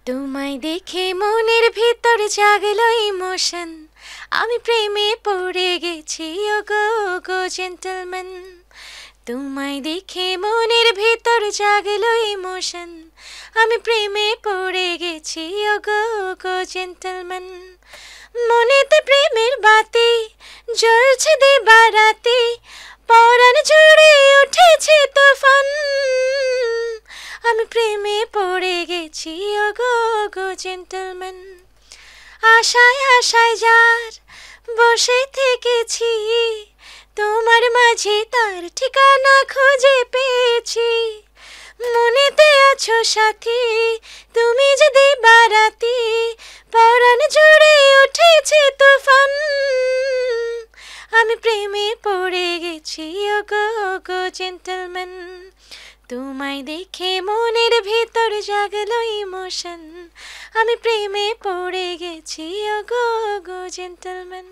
তোমায় দেখে মনের ভিতর জাগলো ইমোশন, আমি প্রেমে পড়ে গেছি ওগো গো জেন্টলম্যান। তোমায় দেখে মনের ভিতর জাগলো ইমোশন, আমি প্রেমে পড়ে গেছি ওগো গো জেন্টলম্যান। মনেতে প্রেমের বাতি জ্বলছে দিবারাতি, পরাণ জুড়ে উঠেছে তুফান। আমি প্রেমে পড়ে গেছি ওগো গো জেন্টলম্যান। আশায় আশায় যার বসে থেকেছি, তোমার মাঝে তার ঠিকানা খুঁজে পেয়েছি। মনেতে আছো সাথী, তুমি যে দিবারাতি, পরাণ জুড়ে উঠেছে তুফান। আমি প্রেমে পড়ে গেছি ওগো গো জেন্টলম্যান। তোমায় দেখে মনের ভিতর জাগলো ইমোশন, আমি প্রেমে পড়ে গেছি ওগো গো জেন্টলম্যান।